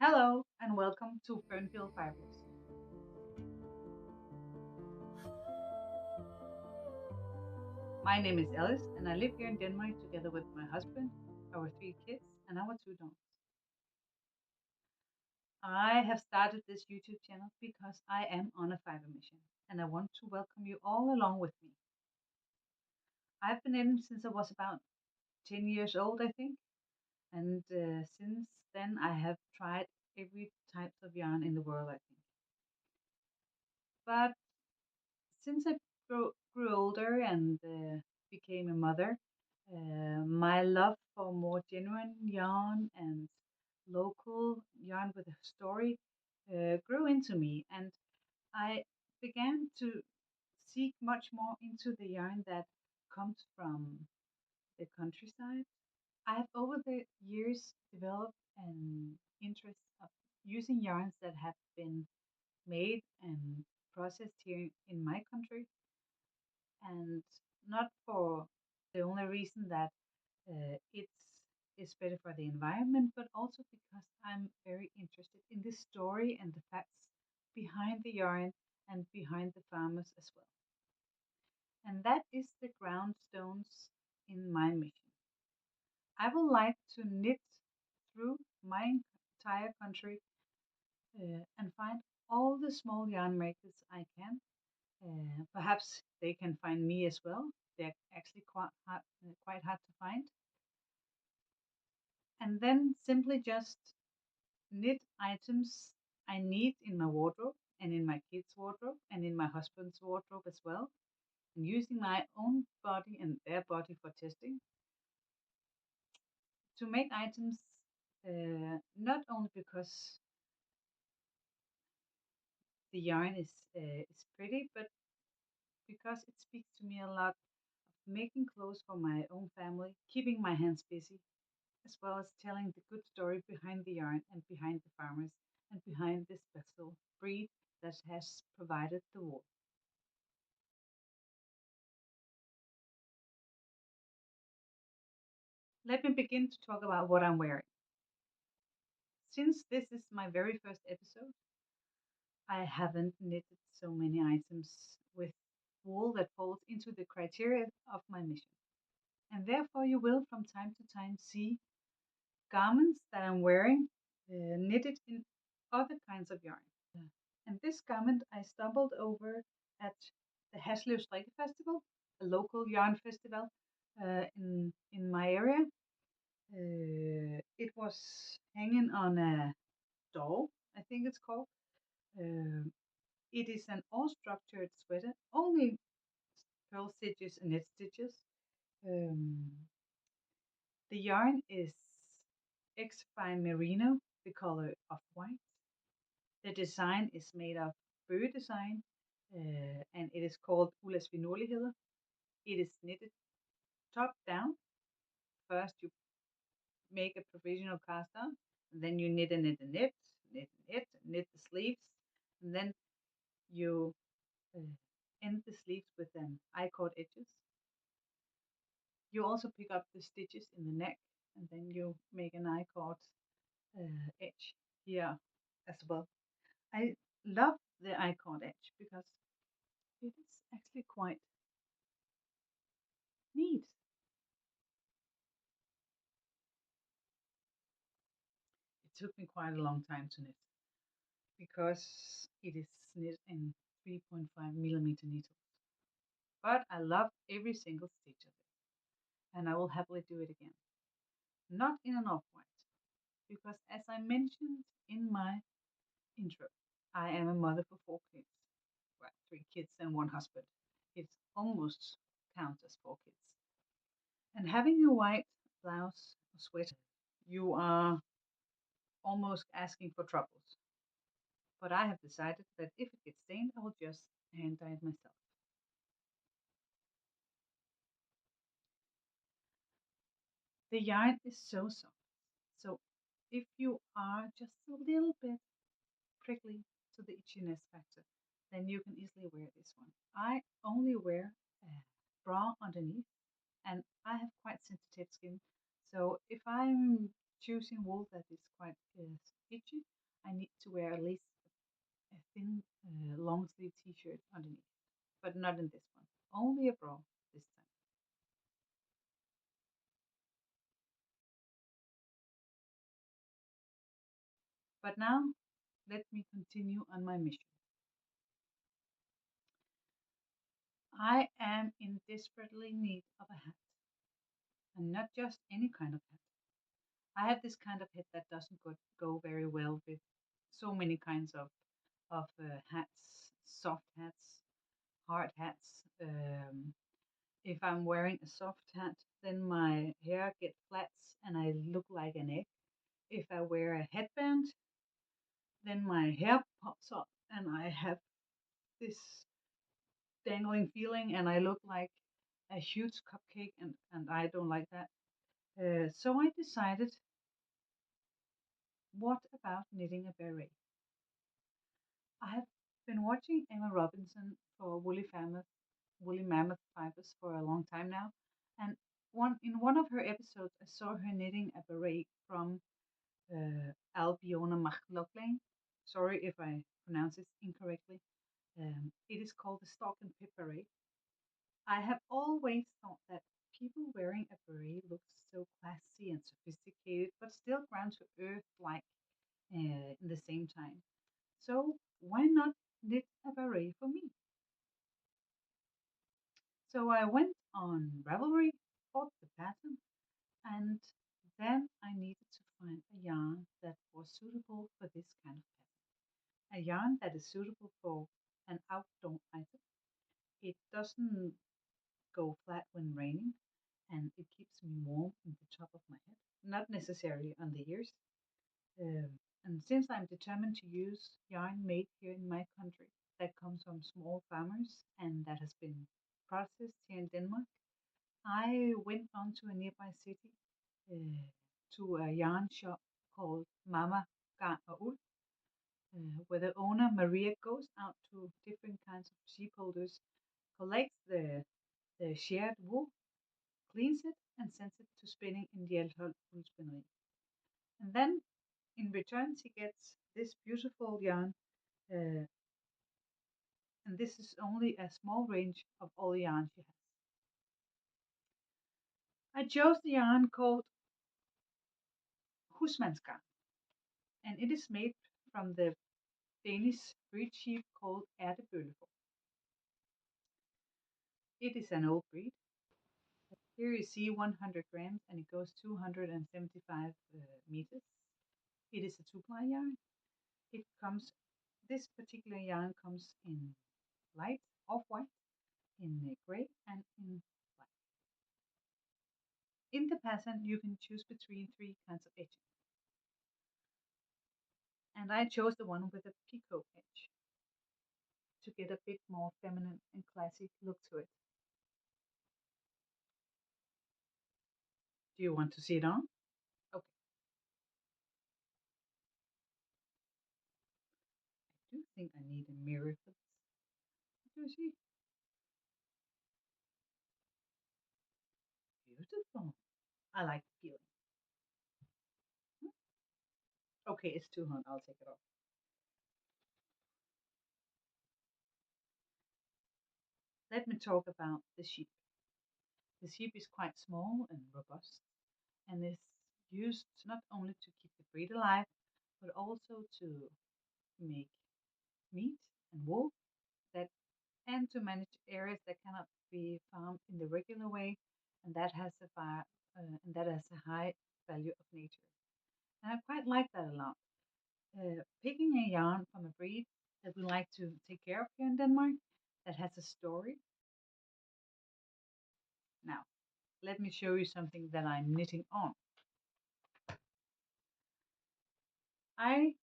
Hello and welcome to Fernfield Fibers. My name is Alice and I live here in Denmark together with my husband, our three kids, and our two dogs. I have started this YouTube channel because I am on a fiber mission and I want to welcome you all along with me. I've been in since I was about 10 years old, I think, and since then I have tried every type of yarn in the world, I think. But since I grew older and became a mother, my love for more genuine yarn and local yarn with a story grew into me, and I began to seek much more into the yarn that comes from the countryside. I have over the years developed an interest of using yarns that have been made and processed here in my country, and not for the only reason that it's better for the environment, but also because I'm very interested in the story and the facts behind the yarn and behind the farmers as well. And that is the groundstones in my mission. I would like to knit through my entire country and find all the small yarn makers I can. Perhaps they can find me as well. They're actually quite hard to find. And then simply just knit items I need in my wardrobe and in my kids' wardrobe and in my husband's wardrobe as well. And using my own body and their body for testing to make items not only because the yarn is pretty, but because it speaks to me a lot of making clothes for my own family, keeping my hands busy, as well as telling the good story behind the yarn and behind the farmers and behind this special breed that has provided the wool. Let me begin to talk about what I'm wearing. Since this is my very first episode, I haven't knitted so many items with wool that falls into the criteria of my mission. And therefore, you will from time to time see garments that I'm wearing knitted in other kinds of yarn. And this garment I stumbled over at the Haslev Festival, a local yarn festival in my area. It was hanging on a doll, I think it's called. Uh, it is an all-structured sweater, only pearl stitches and knit stitches. Um, the yarn is X by Merino, the color of white. The design is made of Beret design, and it is called Ulla's Finurligheder. It is knitted top down. First, you make a provisional cast on, and then you knit and knit and knit, knit and knit, knit the sleeves, and then you uh, end the sleeves with an I-cord edges. You also pick up the stitches in the neck, and then you make an I-cord edge here as well. I love the I-cord edge because it is actually quite neat. It took me quite a long time to knit because it is knit in 3.5 millimeter needles. But I love every single stitch of it, and I will happily do it again. Not in an off-white, because as I mentioned in my intro, I am a mother for four kids. Well, three kids and one husband. It almost counts as four kids. And having a white blouse or sweater, you are almost asking for troubles. But I have decided that if it gets stained, I will just hand dye it myself. The yarn is so soft. So if you are just a little bit prickly to the itchiness factor, then you can easily wear this one. I only wear a bra underneath, and I have quite sensitive skin. So if I'm choosing wool that is quite itchy, I need to wear at least a thin long sleeve t-shirt underneath, but not in this one. Only a bra this time. But now, let me continue on my mission. I am in desperately need of a hat, and not just any kind of hat. I have this kind of hat that doesn't go very well with so many kinds of hats, soft hats, hard hats. If I'm wearing a soft hat, then my hair gets flats and I look like an egg. If I wear a headband, then my hair pops up and I have this dangling feeling and I look like a huge cupcake and I don't like that. So I decided, what about knitting a beret? I have been watching Emma Robinson for Woolly Mammoth fibers for a long time now, and in one of her episodes, I saw her knitting a beret from Ailbíona McLochlainn. Sorry if I pronounce this incorrectly. It is called the Stalk and Pip beret. I have always thought that people wearing a beret looks so classy and sophisticated, but still ground to earth like in the same time. So why not knit a beret for me? So I went on Ravelry, bought the pattern, and then I needed to find a yarn that was suitable for this kind of pattern. A yarn that is suitable for an outdoor item. It doesn't go flat when raining, and it keeps me warm in the top of my head, not necessarily on the ears. And since I'm determined to use yarn made here in my country that comes from small farmers and that has been processed here in Denmark, I went on to a nearby city to a yarn shop called Mama Garn og Ull, where the owner Maria goes out to different kinds of sheepholders, collects the shared wool, cleans it, and sends it to spinning in the Elthold wool spinnery. And then in return, she gets this beautiful yarn, uh, and this is only a small range of all the yarn she has. I chose the yarn called Husmandsgarn, and it is made from the Danish breed sheep called Ailbíona. It is an old breed. Here you see 100 grams and it goes 275 meters. It is a two-ply yarn. It comes, this particular yarn comes in light, off-white, in grey, and in black. In the pattern, you can choose between three kinds of edging. And I chose the one with a picot edge to get a bit more feminine and classy look to it. Do you want to see it on? Okay. I do think I need a mirror for this. Do you see? Beautiful. I like the feeling. Okay, it's too hot. I'll take it off. Let me talk about the sheep. The sheep is quite small and robust and is used not only to keep the breed alive, but also to make meat and wool that and to manage areas that cannot be farmed in the regular way, and that has a high value of nature. And I quite like that a lot. Picking a yarn from a breed that we like to take care of here in Denmark that has a story. Now, let me show you something that I'm knitting on. I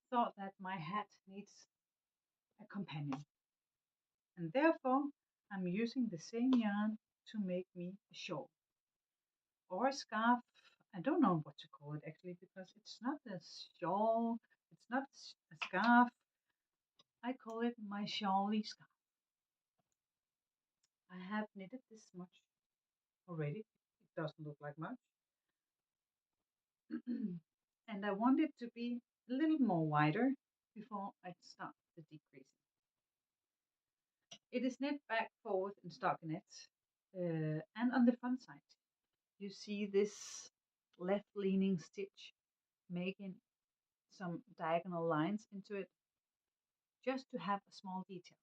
thought that my hat needs a companion, and therefore I'm using the same yarn to make me a shawl or a scarf. I don't know what to call it actually because it's not a shawl, it's not a scarf. I call it my shawly scarf. I have knitted this much already. It doesn't look like much. And I want it to be a little more wider before I start the decreasing. It is knit back, forward, and stockinette. And on the front side, you see this left leaning stitch making some diagonal lines into it just to have a small detail.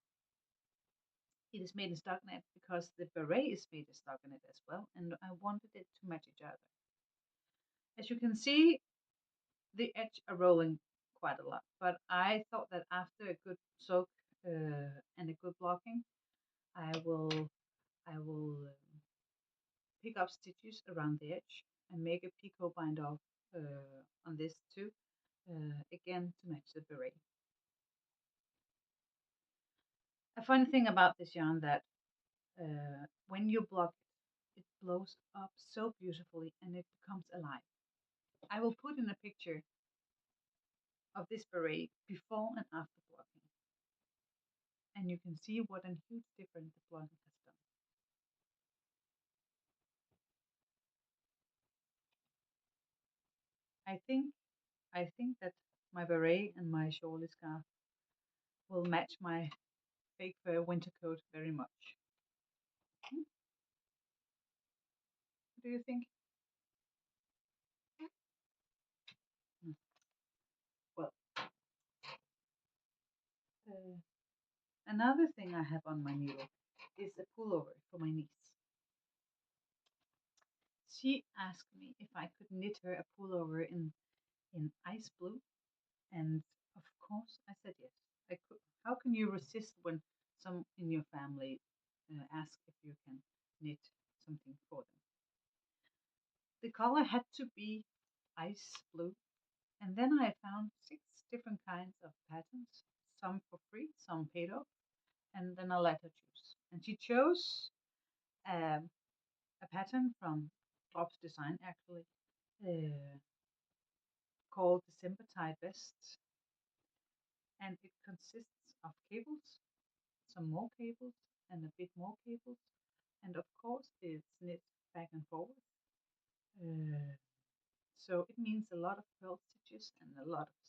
It is made in stockinette because the beret is made in stockinette as well, and I wanted it to match each other. As you can see, the edge are rolling quite a lot, but I thought that after a good soak and a good blocking, I will pick up stitches around the edge and make a picot bind off on this too, again to match the beret. A funny thing about this yarn that when you block it, it blows up so beautifully and it becomes alive. I will put in a picture of this beret before and after blocking, and you can see what a huge difference the blocking has done. I think I think that my beret and my shawl scarf will match my fake fur winter coat very much. Hmm, what do you think? Hmm, well, uh, another thing I have on my needle is a pullover for my niece. She asked me if I could knit her a pullover in ice blue, and of course I said yes. I could. How can you resist when some in your family ask if you can knit something for them? The color had to be ice blue, and then I found 6 different kinds of patterns, some for free, some paid off, and then I let her choose. And she chose um, a pattern from Bob's Design, actually, uh, called December Tide Vest, and it consists of cables, some more cables, and a bit more cables, and of course it's knit back and forward. Uh, So it means a lot of pearl stitches and a lot of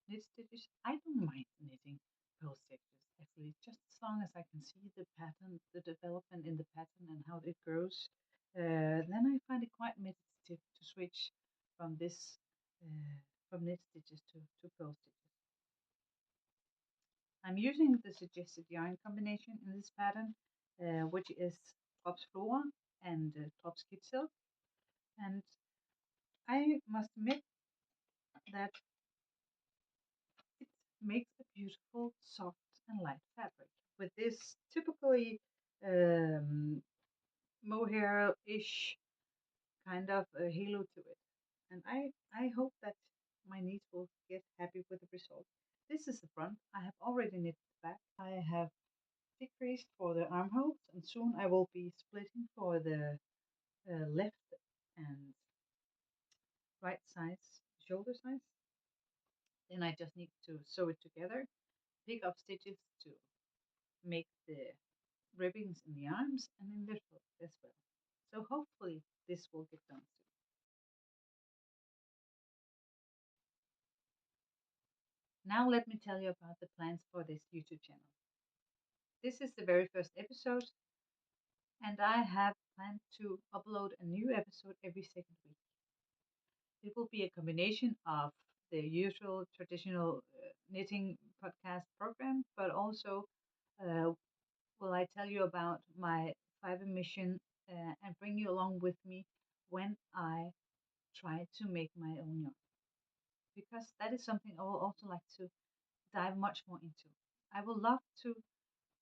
knit stitches. I don't mind knitting pearl stitches actually, just as long as I can see the pattern, the development in the pattern and how it grows. Then I find it quite meditative to switch from this from knit stitches to pearl stitches. I'm using the suggested yarn combination in this pattern, which is Bob's Flora and Bob's Kid Silk. And I must admit that it makes a beautiful, soft, and light fabric with this typically mohair-ish kind of a halo to it. And I hope that my niece will get happy with the result. This is the front. I have already knit the back. I have decreased for the armholes, and soon I will be splitting for the left and right sides, shoulder sides. Then I just need to sew it together, pick up stitches to make the ribbings in the arms and in the foot as well. So hopefully this will get done soon. Now let me tell you about the plans for this YouTube channel. This is the very first episode, and I have planned to upload a new episode every second week. It will be a combination of the usual traditional knitting podcast program, but also uh, will I tell you about my fiber mission and bring you along with me when I try to make my own yarn, because that is something I will also like to dive much more into. I would love to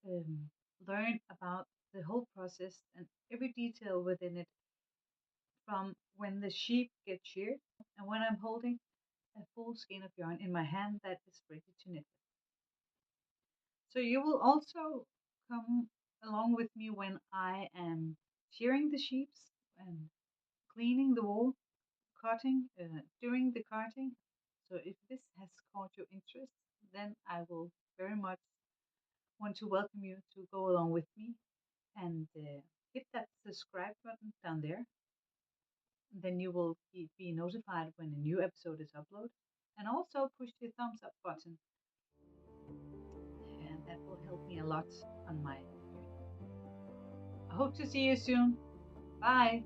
um, learn about the whole process and every detail within it, from when the sheep get sheared and when I'm holding a full skein of yarn in my hand that is ready to knit. So you will also come along with me when I am shearing the sheeps and cleaning the wool, cutting, doing the cutting. So if this has caught your interest, then I will very much want to welcome you to go along with me and hit that subscribe button down there. then you will be notified when a new episode is uploaded. And also push the thumbs up button. And that will help me a lot on my journey. I hope to see you soon. Bye.